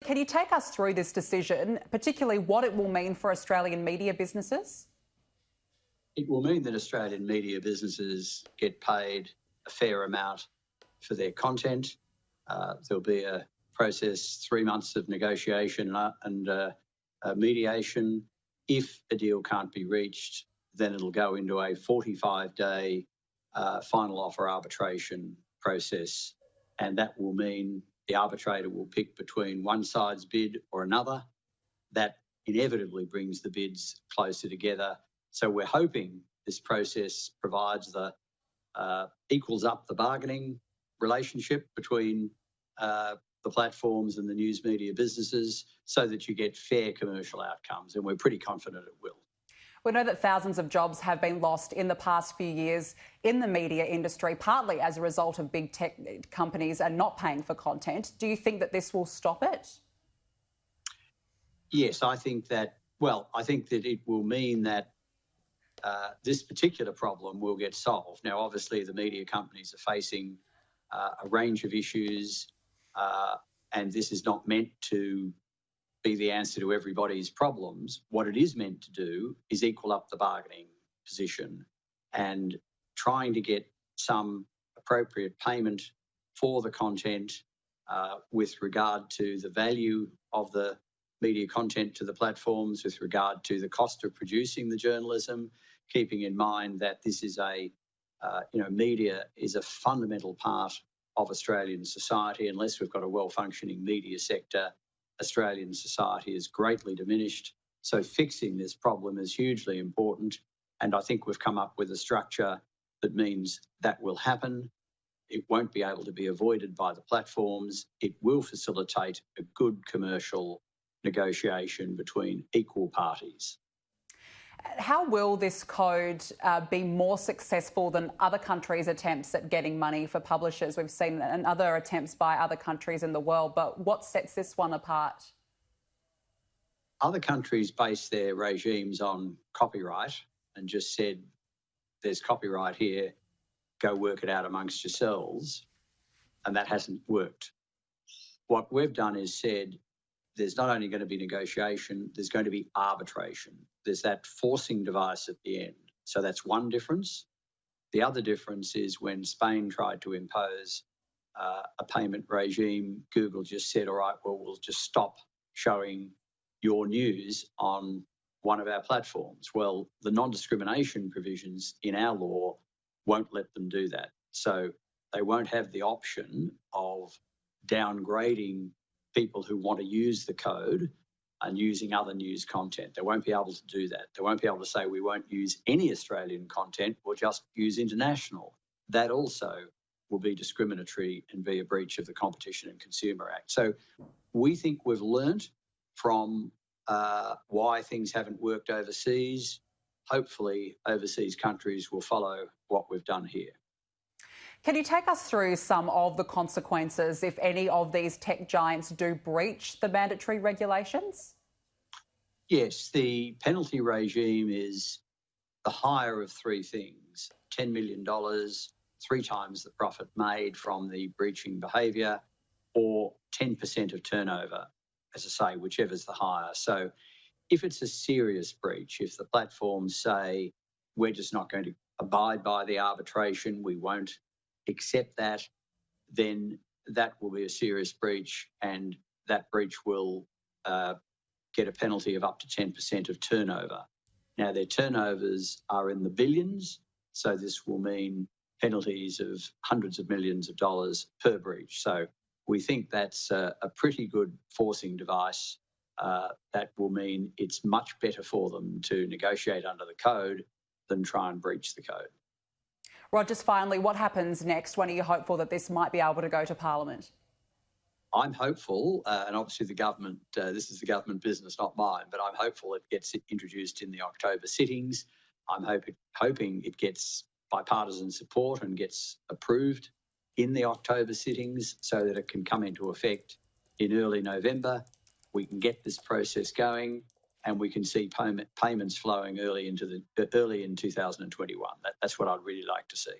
Can you take us through this decision, particularly what it will mean for Australian media businesses? It will mean that Australian media businesses get paid a fair amount for their content. There'll be a process, 3 months of negotiation and mediation. If a deal can't be reached, then it'll go into a 45-day final offer arbitration process, and that will mean the arbitrator will pick between one side's bid or another. That inevitably brings the bids closer together. So we're hoping this process provides equals up the bargaining relationship between the platforms and the news media businesses so that you get fair commercial outcomes, and we're pretty confident it will. We know that thousands of jobs have been lost in the past few years in the media industry, partly as a result of big tech companies are not paying for content. Do you think that this will stop it? Yes, I think that it will mean that this particular problem will get solved. Now, obviously, the media companies are facing a range of issues, and this is not meant to be the answer to everybody's problems. What it is meant to do is equal up the bargaining position and trying to get some appropriate payment for the content with regard to the value of the media content to the platforms, with regard to the cost of producing the journalism, keeping in mind that this is media is a fundamental part of Australian society. Unless we've got a well-functioning media sector, Australian society is greatly diminished. So fixing this problem is hugely important. And I think we've come up with a structure that means that will happen. It won't be able to be avoided by the platforms. It will facilitate a good commercial negotiation between equal parties. How will this code be more successful than other countries' attempts at getting money for publishers? We've seen other attempts by other countries in the world, but what sets this one apart? Other countries base their regimes on copyright and just said, there's copyright here, go work it out amongst yourselves, and that hasn't worked. What we've done is said, there's not only going to be negotiation, there's going to be arbitration. There's that forcing device at the end. So that's one difference. The other difference is when Spain tried to impose a payment regime, Google just said, all right, well, we'll just stop showing your news on one of our platforms. Well, the non-discrimination provisions in our law won't let them do that. So they won't have the option of downgrading people who want to use the code and using other news content. They won't be able to do that. They won't be able to say we won't use any Australian content, we'll just use international. That also will be discriminatory and be a breach of the Competition and Consumer Act. So we think we've learnt from why things haven't worked overseas. Hopefully overseas countries will follow what we've done here. Can you take us through some of the consequences if any of these tech giants do breach the mandatory regulations? Yes, the penalty regime is the higher of three things: $10 million, 3 times the profit made from the breaching behaviour, or 10% of turnover, as I say, whichever's the higher. So if it's a serious breach, if the platforms say, we're just not going to abide by the arbitration, we won't accept that, then that will be a serious breach, and that breach will get a penalty of up to 10% of turnover. Now, their turnovers are in the billions, so this will mean penalties of hundreds of millions of dollars per breach. So we think that's a pretty good forcing device that will mean it's much better for them to negotiate under the code than try and breach the code. Rod, just finally, what happens next? When are you hopeful that this might be able to go to Parliament? I'm hopeful, and obviously the government, this is the government business, not mine, but I'm hopeful it gets introduced in the October sittings. I'm hoping it gets bipartisan support and gets approved in the October sittings so that it can come into effect in early November. We can get this process going, and we can see payments flowing early in 2021. That's what I'd really like to see.